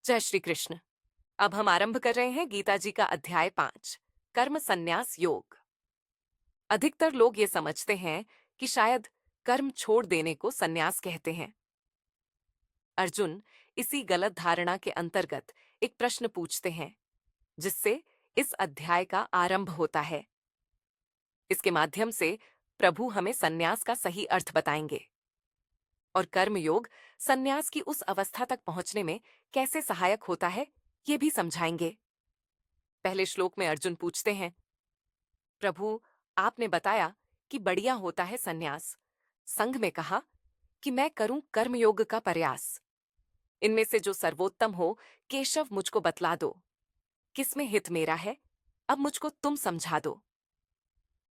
जय श्री कृष्ण। अब हम आरंभ कर रहे हैं गीता जी का अध्याय 5, कर्म संन्यास योग। अधिकतर लोग ये समझते हैं कि शायद कर्म छोड़ देने को संन्यास कहते हैं। अर्जुन इसी गलत धारणा के अंतर्गत एक प्रश्न पूछते हैं, जिससे इस अध्याय का आरंभ होता है। इसके माध्यम से प्रभु हमें संन्यास का सही अर्थ बताएंगे और कर्मयोग संन्यास की उस अवस्था तक पहुंचने में कैसे सहायक होता है, ये भी समझाएंगे। पहले श्लोक में अर्जुन पूछते हैं, प्रभु, आपने बताया कि बढ़िया होता है संन्यास। संघ में कहा कि मैं करूं कर्मयोग का प्रयास। इनमें से जो सर्वोत्तम हो, केशव मुझको बतला दो। किसमें हित मेरा है, अब मुझको तुम समझा दो।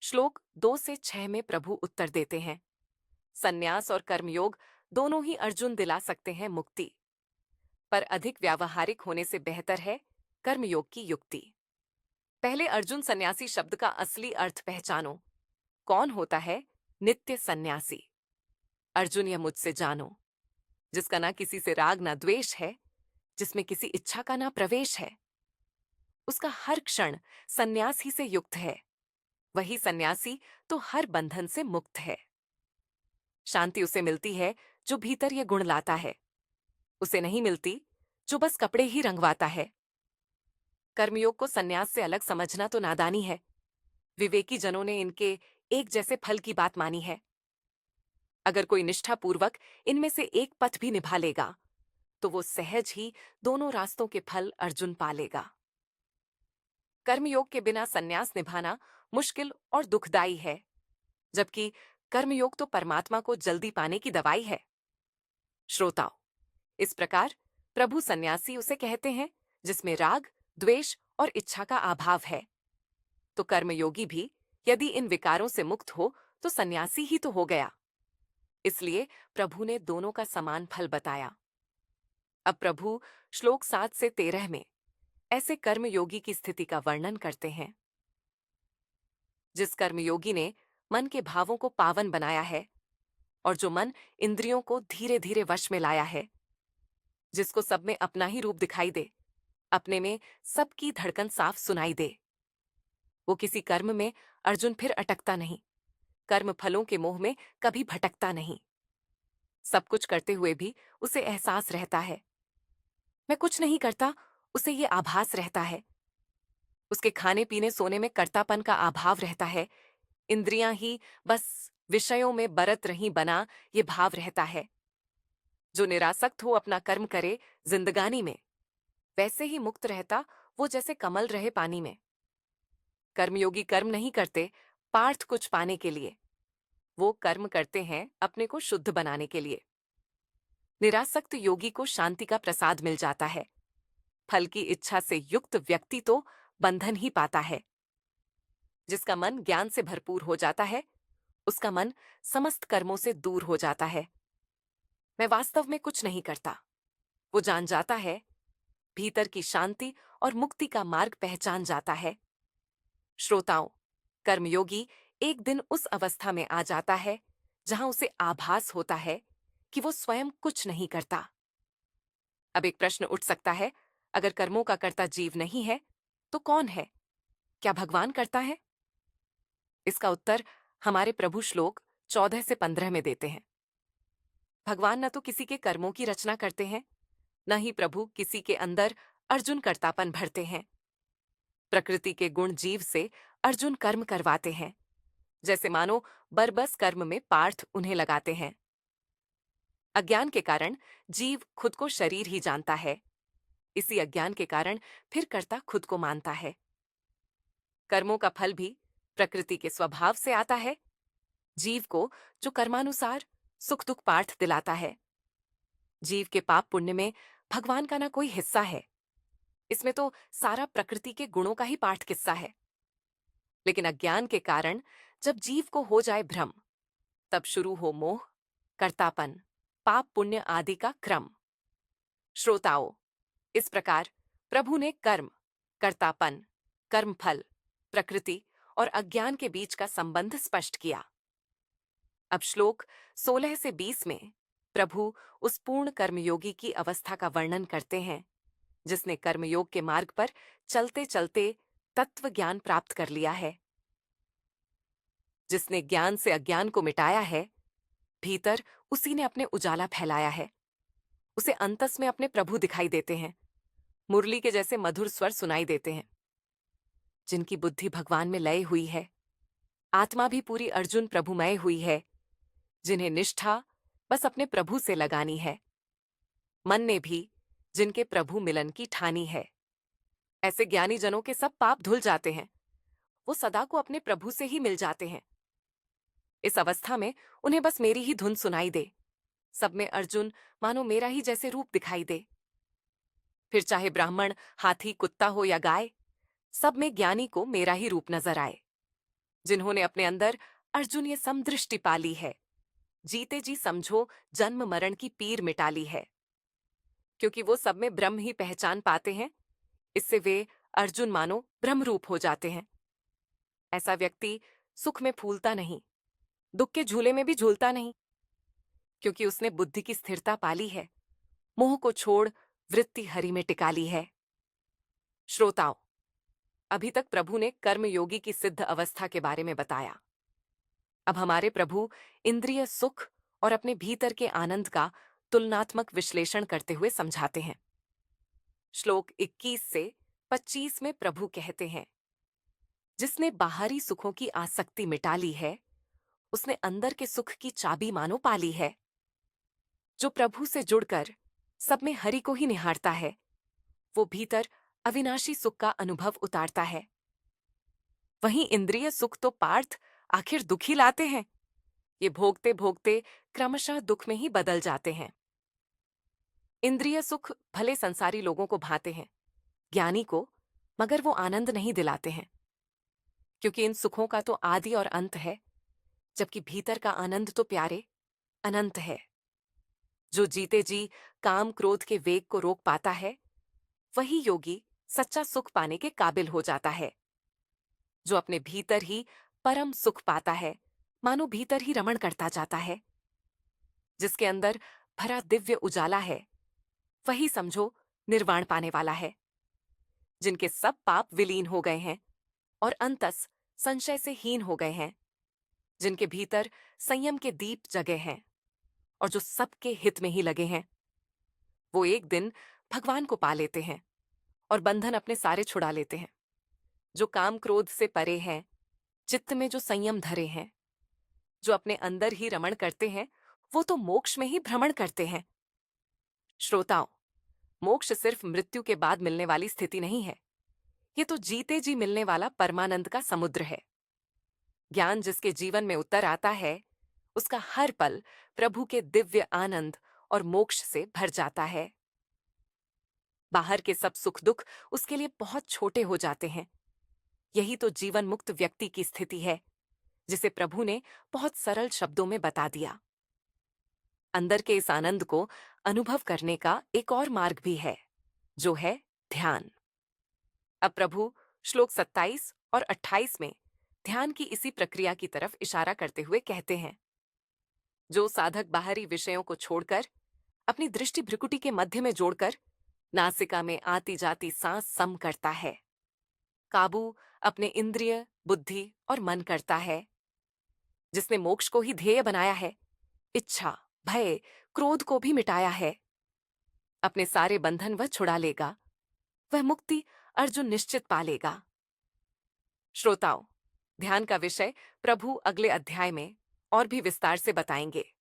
श्लोक 2 से 6 में प्रभु उत्तर देते हैं, संन्यास और कर्मयोग दोनों ही अर्जुन दिला सकते हैं मुक्ति, पर अधिक व्यावहारिक होने से बेहतर है कर्मयोग की युक्ति। पहले अर्जुन सन्यासी शब्द का असली अर्थ पहचानो। कौन होता है नित्य सन्यासी? अर्जुन, यह मुझसे जानो, जिसका ना किसी से राग ना द्वेष है, जिसमें किसी इच्छा का ना प्रवेश है। उसका हर क्षण सन्यास ही से युक्त है। वही सन्यासी तो हर बंधन से मुक्त है। शांति उसे मिलती है जो भीतर ये गुण लाता है। उसे नहीं मिलती जो बस कपड़े ही रंगवाता है। कर्मयोग को सन्यास से अलग समझना तो नादानी है। विवेकी जनों ने इनके एक जैसे फल की बात मानी है। अगर कोई निष्ठापूर्वक इनमें से एक पथ भी निभा लेगा, तो वो सहज ही दोनों रास्तों के फल अर्जुन पा लेगा। कर्मयोग के बिना संन्यास निभाना मुश्किल और दुखदाई है, जबकि कर्मयोग तो परमात्मा को जल्दी पाने की दवाई है। श्रोताओ, इस प्रकार प्रभु सन्यासी उसे कहते हैं जिसमें राग, द्वेष और इच्छा का अभाव है। तो कर्मयोगी भी यदि इन विकारों से मुक्त हो तो सन्यासी ही तो हो गया। इसलिए प्रभु ने दोनों का समान फल बताया। अब प्रभु श्लोक 7 से 13 में ऐसे कर्मयोगी की स्थिति का वर्णन करते हैं। जिस कर्मयोगी ने मन के भावों को पावन बनाया है और जो मन इंद्रियों को धीरे धीरे वश में लाया है, जिसको सब में अपना ही रूप दिखाई दे, अपने में सबकी धड़कन साफ सुनाई दे, वो किसी कर्म में अर्जुन फिर अटकता नहीं, कर्म फलों के मोह में कभी भटकता नहीं। सब कुछ करते हुए भी उसे एहसास रहता है, मैं कुछ नहीं करता, उसे ये आभास रहता है। उसके खाने पीने सोने में कर्तापन का अभाव रहता है। इंद्रियां ही बस विषयों में बरत रही बना ये भाव रहता है। जो निरासक्त हो अपना कर्म करे जिंदगानी में, वैसे ही मुक्त रहता वो जैसे कमल रहे पानी में। कर्मयोगी कर्म नहीं करते पार्थ कुछ पाने के लिए, वो कर्म करते हैं अपने को शुद्ध बनाने के लिए। निरासक्त योगी को शांति का प्रसाद मिल जाता है। फल की इच्छा से युक्त व्यक्ति तो बंधन ही पाता है। जिसका मन ज्ञान से भरपूर हो जाता है, उसका मन समस्त कर्मों से दूर हो जाता है। मैं वास्तव में कुछ नहीं करता, वो जान जाता है। भीतर की शांति और मुक्ति का मार्ग पहचान जाता है। श्रोताओं, कर्मयोगी एक दिन उस अवस्था में आ जाता है जहां उसे आभास होता है कि वो स्वयं कुछ नहीं करता। अब एक प्रश्न उठ सकता है, अगर कर्मों का कर्ता जीव नहीं है तो कौन है? क्या भगवान करता है? इसका उत्तर हमारे प्रभु श्लोक 14 से 15 में देते हैं। भगवान न तो किसी के कर्मों की रचना करते हैं, न ही प्रभु किसी के अंदर अर्जुन कर्तापन भरते हैं। प्रकृति के गुण जीव से अर्जुन कर्म करवाते हैं, जैसे मानो बरबस कर्म में पार्थ उन्हें लगाते हैं। अज्ञान के कारण जीव खुद को शरीर ही जानता है। इसी अज्ञान के कारण फिर कर्ता खुद को मानता है। कर्मों का फल भी प्रकृति के स्वभाव से आता है, जीव को जो कर्मानुसार सुख दुख पार्थ दिलाता है। जीव के पाप पुण्य में भगवान का ना कोई हिस्सा है। इसमें तो सारा प्रकृति के गुणों का ही पाठ किस्सा है। लेकिन अज्ञान के कारण जब जीव को हो जाए भ्रम, तब शुरू हो मोह, कर्तापन, पाप पुण्य आदि का क्रम। श्रोताओं, इस प्रकार प्रभु ने कर्म, कर्तापन, कर्मफल, प्रकृति और अज्ञान के बीच का संबंध स्पष्ट किया। अब श्लोक 16 से 20 में प्रभु उस पूर्ण कर्मयोगी की अवस्था का वर्णन करते हैं जिसने कर्मयोग के मार्ग पर चलते चलते तत्व ज्ञान प्राप्त कर लिया है, जिसने ज्ञान से अज्ञान को मिटाया है, भीतर उसी ने अपने उजाला फैलाया है। उसे अंतस में अपने प्रभु दिखाई देते हैं, मुरली के जैसे मधुर स्वर सुनाई देते हैं। जिनकी बुद्धि भगवान में लय हुई है, आत्मा भी पूरी अर्जुन प्रभुमय हुई है, जिन्हें निष्ठा बस अपने प्रभु से लगानी है, मन ने भी जिनके प्रभु मिलन की ठानी है, ऐसे ज्ञानी जनों के सब पाप धुल जाते हैं। वो सदा को अपने प्रभु से ही मिल जाते हैं। इस अवस्था में उन्हें बस मेरी ही धुन सुनाई दे, सब में अर्जुन मानो मेरा ही जैसे रूप दिखाई दे। फिर चाहे ब्राह्मण, हाथी, कुत्ता हो या गाय, सब में ज्ञानी को मेरा ही रूप नजर आए। जिन्होंने अपने अंदर अर्जुन ये समदृष्टि पाली है, जीते जी समझो जन्म मरण की पीर मिटा ली है। क्योंकि वो सब में ब्रह्म ही पहचान पाते हैं, इससे वे अर्जुन मानो ब्रह्म रूप हो जाते हैं। ऐसा व्यक्ति सुख में फूलता नहीं, दुख के झूले में भी झूलता नहीं, क्योंकि उसने बुद्धि की स्थिरता पाली है, मोह को छोड़ वृत्ति हरि में टिका ली है। श्रोताओं, अभी तक प्रभु ने कर्मयोगी की सिद्ध अवस्था के बारे में बताया। अब हमारे प्रभु इंद्रिय सुख और अपने भीतर के आनंद का तुलनात्मक विश्लेषण करते हुए समझाते हैं। श्लोक 21 से 25 में प्रभु कहते हैं, जिसने बाहरी सुखों की आसक्ति मिटा ली है, उसने अंदर के सुख की चाबी मानो पाली है। जो प्रभु से जुड़कर सब में हरि को ही निहारता है, वो भीतर अविनाशी सुख का अनुभव उतारता है। वहीं इंद्रिय सुख तो पार्थ आखिर दुख ही लाते हैं। ये भोगते भोगते क्रमशः दुख में ही बदल जाते हैं। इंद्रिय सुख भले संसारी लोगों को भाते हैं, ज्ञानी को मगर वो आनंद नहीं दिलाते हैं, क्योंकि इन सुखों का तो आदि और अंत है, जबकि भीतर का आनंद तो प्यारे अनंत है। जो जीते जी काम क्रोध के वेग को रोक पाता है, वही योगी सच्चा सुख पाने के काबिल हो जाता है। जो अपने भीतर ही परम सुख पाता है, मानो भीतर ही रमण करता जाता है। जिसके अंदर भरा दिव्य उजाला है, वही समझो निर्वाण पाने वाला है। जिनके सब पाप विलीन हो गए हैं और अंतस संशय से हीन हो गए हैं, जिनके भीतर संयम के दीप जगे हैं और जो सबके हित में ही लगे हैं, वो एक दिन भगवान को पा लेते हैं और बंधन अपने सारे छुड़ा लेते हैं। जो काम क्रोध से परे हैं, चित्त में जो संयम धरे हैं, जो अपने अंदर ही रमण करते हैं, वो तो मोक्ष में ही भ्रमण करते हैं। श्रोताओं, मोक्ष सिर्फ मृत्यु के बाद मिलने वाली स्थिति नहीं है, ये तो जीते जी मिलने वाला परमानंद का समुद्र है। ज्ञान जिसके जीवन में उतर आता है, उसका हर पल प्रभु के दिव्य आनंद और मोक्ष से भर जाता है। बाहर के सब सुख दुख उसके लिए बहुत छोटे हो जाते हैं। यही तो जीवन मुक्त व्यक्ति की स्थिति है, जिसे प्रभु ने बहुत सरल शब्दों में बता दिया। अंदर के इस आनंद को अनुभव करने का एक और मार्ग भी है, जो है ध्यान। अब प्रभु श्लोक 27 और 28 में ध्यान की इसी प्रक्रिया की तरफ इशारा करते हुए कहते हैं, जो साधक बाहरी विषयों को छोड़कर अपनी दृष्टि भ्रिकुटी के मध्य में जोड़कर नासिका में आती जाती सांस सम करता है, काबू अपने इंद्रिय, बुद्धि और मन करता है, जिसने मोक्ष को ही ध्येय बनाया है, इच्छा, भय, क्रोध को भी मिटाया है, अपने सारे बंधन वह छुड़ा लेगा, वह मुक्ति अर्जुन निश्चित पा लेगा। श्रोताओं, ध्यान का विषय प्रभु अगले अध्याय में और भी विस्तार से बताएंगे।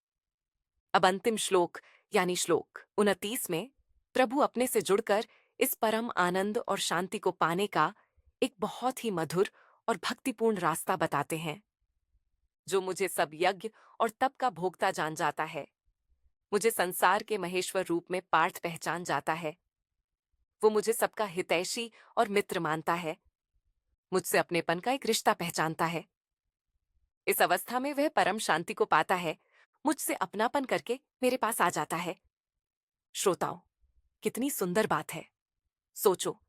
अब अंतिम श्लोक यानी श्लोक 29 में प्रभु अपने से जुड़कर इस परम आनंद और शांति को पाने का एक बहुत ही मधुर और भक्तिपूर्ण रास्ता बताते हैं। जो मुझे सब यज्ञ और तप का भोक्ता जान जाता है, मुझे संसार के महेश्वर रूप में पार्थ पहचान जाता है, वो मुझे सबका हितैषी और मित्र मानता है, मुझसे अपनेपन का एक रिश्ता पहचानता है। इस अवस्था में वह परम शांति को पाता है, मुझसे अपनापन करके मेरे पास आ जाता है। श्रोताओं, कितनी सुंदर बात है। सोचो,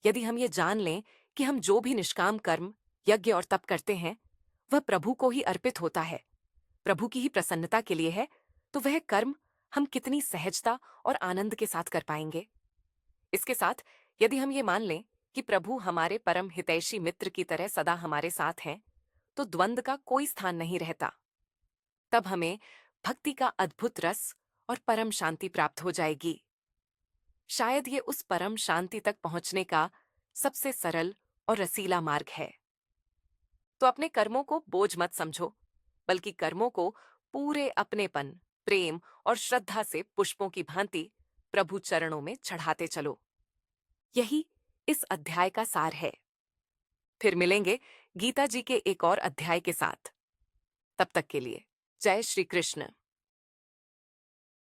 यदि हम ये जान लें कि हम जो भी निष्काम कर्म, यज्ञ और तप करते हैं, वह प्रभु को ही अर्पित होता है, प्रभु की ही प्रसन्नता के लिए है, तो वह कर्म हम कितनी सहजता और आनंद के साथ कर पाएंगे। इसके साथ यदि हम ये मान लें कि प्रभु हमारे परम हितैषी मित्र की तरह सदा हमारे साथ हैं, तो द्वंद्व का कोई स्थान नहीं रहता। तब हमें भक्ति का अद्भुत रस और परम शांति प्राप्त हो जाएगी। शायद ये उस परम शांति तक पहुंचने का सबसे सरल और रसीला मार्ग है। तो अपने कर्मों को बोझ मत समझो, बल्कि कर्मों को पूरे अपनेपन, प्रेम और श्रद्धा से पुष्पों की भांति प्रभु चरणों में चढ़ाते चलो। यही इस अध्याय का सार है। फिर मिलेंगे गीता जी के एक और अध्याय के साथ। तब तक के लिए जय श्री कृष्ण।